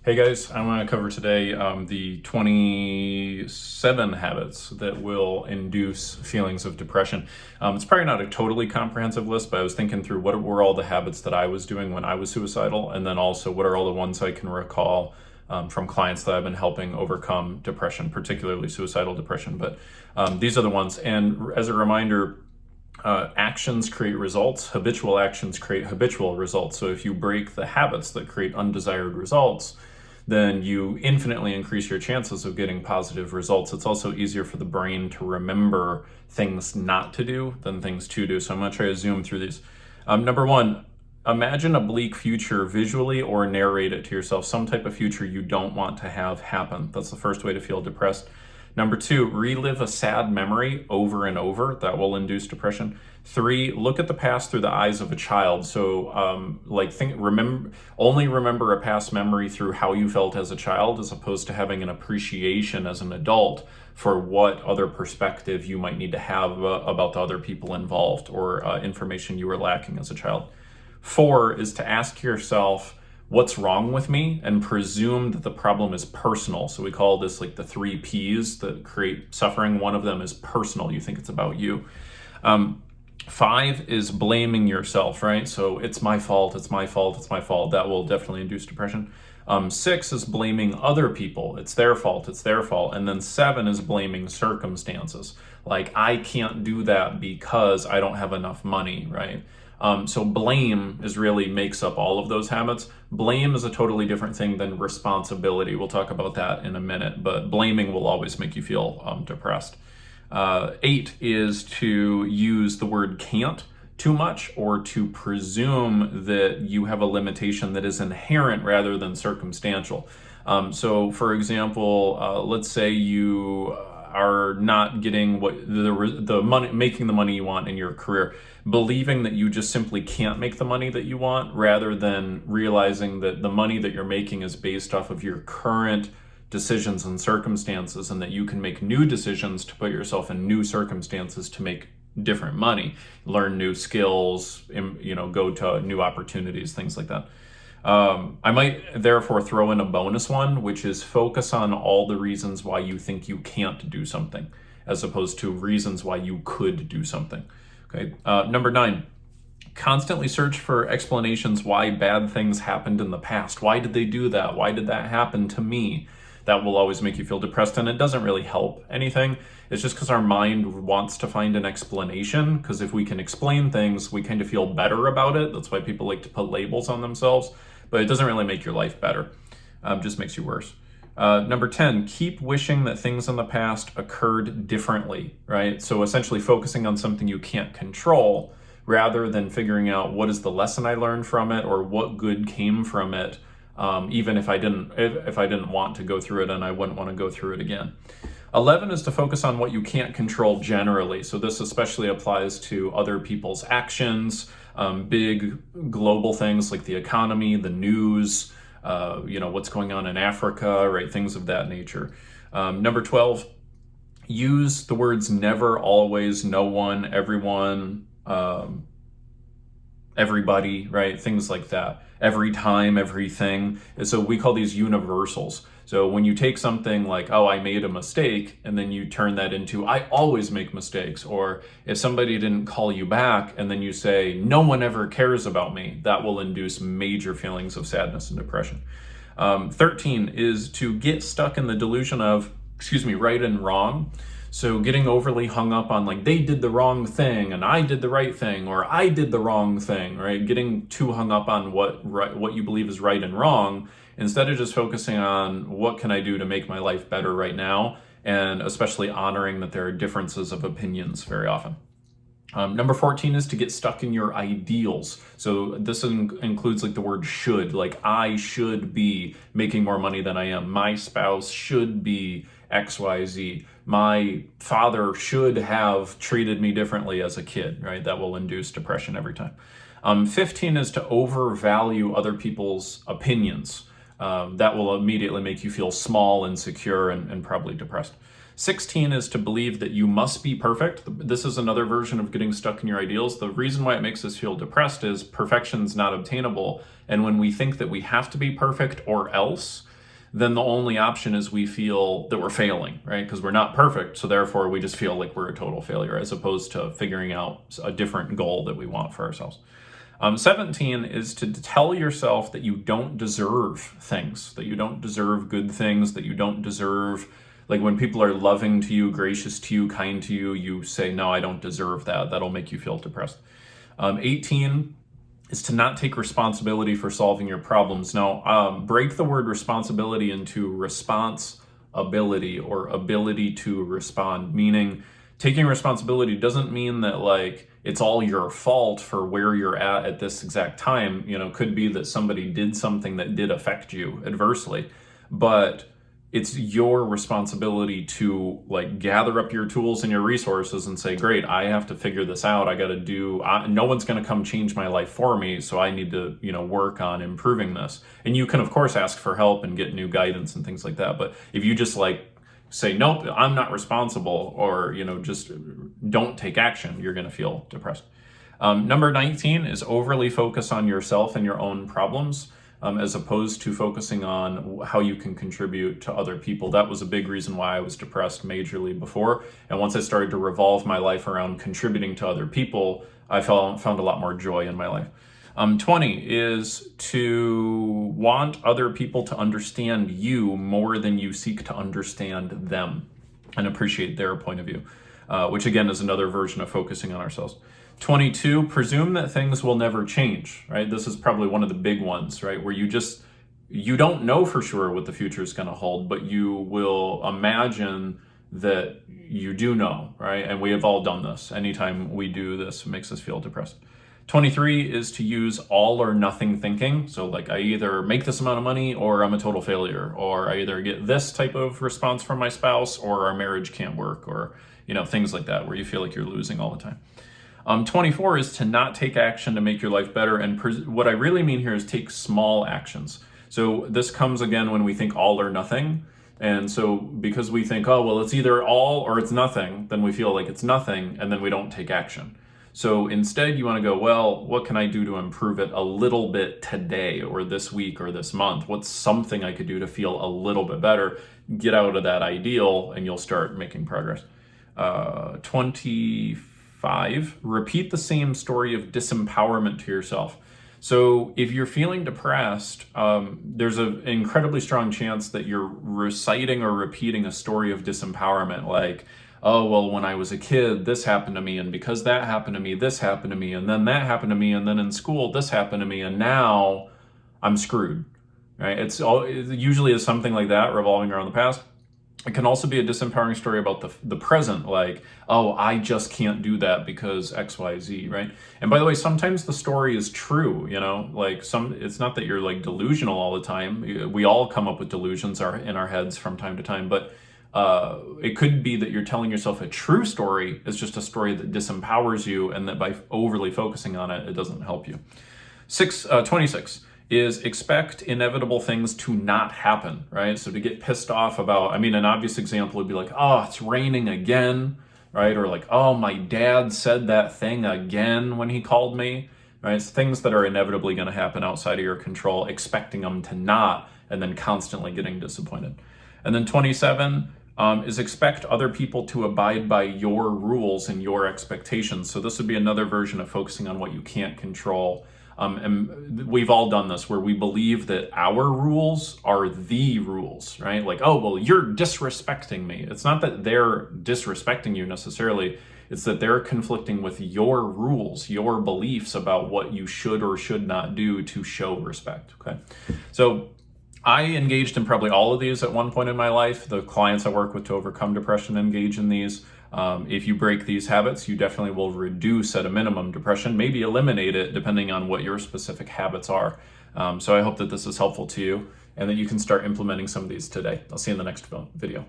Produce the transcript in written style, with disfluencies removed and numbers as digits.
Hey guys, I want to cover today the 27 habits that will induce feelings of depression. It's probably not a totally comprehensive list, but I was thinking through what were all the habits that I was doing when I was suicidal, and then also what are all the ones I can recall from clients that I've been helping overcome depression, particularly suicidal depression. But these are the ones. And as a reminder, actions create results. Habitual actions create habitual results. So if you break the habits that create undesired results, then you infinitely increase your chances of getting positive results. It's also easier for the brain to remember things not to do than things to do. So I'm going to try to zoom through these. Number one, imagine a bleak future visually or narrate it to yourself, some type of future you don't want to have happen. That's the first way to feel depressed. Number two, relive a sad memory over and over. That will induce depression. Three, look at the past through the eyes of a child. So, only remember a past memory through how you felt as a child, as opposed to having an appreciation as an adult for what other perspective you might need to have about the other people involved or information you were lacking as a child. Four is to ask yourself, what's wrong with me, and presume that the problem is personal. So we call this like the 3 Ps that create suffering. One of them is personal. You think it's about you. 5 is blaming yourself, right? So it's my fault, it's my fault, it's my fault. That will definitely induce depression. 6 is blaming other people. It's their fault, it's their fault. And then 7 is blaming circumstances. Like, I can't do that because I don't have enough money, right? So blame really makes up all of those habits. Blame is a totally different thing than responsibility. We'll talk about that in a minute, but blaming will always make you feel depressed. 8 is to use the word can't too much, or to presume that you have a limitation that is inherent rather than circumstantial. So for example, let's say you are not getting what the money, making the money you want in your career, believing that you just simply can't make the money that you want, rather than realizing that the money that you're making is based off of your current decisions and circumstances, and that you can make new decisions to put yourself in new circumstances to make different money, learn new skills, go to new opportunities, things like that. I might therefore throw in a bonus one, which is focus on all the reasons why you think you can't do something, as opposed to reasons why you could do something. Okay. Number 9, constantly search for explanations why bad things happened in the past. Why did they do that? Why did that happen to me? That will always make you feel depressed, and it doesn't really help anything. It's just because our mind wants to find an explanation, because if we can explain things, we kind of feel better about it. That's why people like to put labels on themselves, but it doesn't really make your life better. Just makes you worse. Number 10, keep wishing that things in the past occurred differently, right? So essentially focusing on something you can't control, rather than figuring out what is the lesson I learned from it, or what good came from it. Even if I didn't want to go through it, and I wouldn't want to go through it again. 11 is to focus on what you can't control generally. So this especially applies to other people's actions, big global things like the economy, the news, what's going on in Africa, right? Things of that nature. Number 12, use the words never, always, no one, everyone, everybody, right? Things like that. Every time, everything. And so we call these universals. So when you take something like, oh, I made a mistake, and then you turn that into, I always make mistakes. Or if somebody didn't call you back, and then you say, no one ever cares about me, that will induce major feelings of sadness and depression. 13 is to get stuck in the delusion of, right and wrong. So getting overly hung up on, like, they did the wrong thing and I did the right thing, or I did the wrong thing, right? Getting too hung up on what you believe is right and wrong, instead of just focusing on what can I do to make my life better right now, and especially honoring that there are differences of opinions very often. Number 14 is to get stuck in your ideals. So this includes like the word should, like I should be making more money than I am. My spouse should be XYZ. My father should have treated me differently as a kid, right? That will induce depression every time. 15 is to overvalue other people's opinions. That will immediately make you feel small, insecure, and probably depressed. 16 is to believe that you must be perfect. This is another version of getting stuck in your ideals. The reason why it makes us feel depressed is perfection's not obtainable. And when we think that we have to be perfect or else, then the only option is we feel that we're failing, right? Because we're not perfect, so therefore we just feel like we're a total failure, as opposed to figuring out a different goal that we want for ourselves. 17 is to tell yourself that you don't deserve things, that you don't deserve good things, that you don't deserve, like when people are loving to you, gracious to you, kind to you, you say, no, I don't deserve that. That'll make you feel depressed. 18 is to not take responsibility for solving your problems. Now, break the word responsibility into response-ability, or ability to respond, meaning taking responsibility doesn't mean that like it's all your fault for where you're at this exact time. Could be that somebody did something that did affect you adversely, but it's your responsibility to like gather up your tools and your resources and say, great, I have to figure this out. No one's going to come change my life for me. So I need to, work on improving this. And you can of course ask for help and get new guidance and things like that. But if you just like say, nope, I'm not responsible, or, just don't take action, you're going to feel depressed. Number 19 is overly focus on yourself and your own problems, as opposed to focusing on how you can contribute to other people. That was a big reason why I was depressed majorly before. And once I started to revolve my life around contributing to other people, I found a lot more joy in my life. 20 is to want other people to understand you more than you seek to understand them and appreciate their point of view, which again is another version of focusing on ourselves. 22, presume that things will never change, right? This is probably one of the big ones, right? Where you don't know for sure what the future is going to hold, but you will imagine that you do know, right? And we have all done this. Anytime we do this, it makes us feel depressed. 23 is to use all or nothing thinking. So like I either make this amount of money or I'm a total failure, or I either get this type of response from my spouse or our marriage can't work, or things like that, where you feel like you're losing all the time. 24 is to not take action to make your life better. And what I really mean here is take small actions. So this comes again when we think all or nothing. And so because we think, oh, well, it's either all or it's nothing, then we feel like it's nothing, and then we don't take action. So instead you want to go, well, what can I do to improve it a little bit today or this week or this month? What's something I could do to feel a little bit better? Get out of that ideal and you'll start making progress. 25, repeat the same story of disempowerment to yourself. So if you're feeling depressed, there's an incredibly strong chance that you're reciting or repeating a story of disempowerment, like, oh, well, when I was a kid, this happened to me, and because that happened to me, this happened to me, and then that happened to me, and then in school, this happened to me, and now I'm screwed, right? It usually is something like that, revolving around the past. It can also be a disempowering story about the present, like, oh, I just can't do that because X, Y, Z, right? And by the way, sometimes the story is true, it's not that you're like delusional all the time. We all come up with delusions in our heads from time to time, but it could be that you're telling yourself a true story. It's just a story that disempowers you, and that by overly focusing on it, it doesn't help you. 26 is expect inevitable things to not happen, right? So to get pissed off about, an obvious example would be like, oh, it's raining again, right? Or like, oh, my dad said that thing again when he called me, right? It's things that are inevitably going to happen outside of your control, expecting them to not, and then constantly getting disappointed. And then 27 is expect other people to abide by your rules and your expectations. So this would be another version of focusing on what you can't control. And we've all done this, where we believe that our rules are the rules, right? Like, oh, well, you're disrespecting me. It's not that they're disrespecting you necessarily. It's that they're conflicting with your rules, your beliefs about what you should or should not do to show respect, okay? So I engaged in probably all of these at one point in my life. The clients I work with to overcome depression engage in these. If you break these habits, you definitely will reduce at a minimum depression, maybe eliminate it depending on what your specific habits are. So I hope that this is helpful to you and that you can start implementing some of these today. I'll see you in the next video.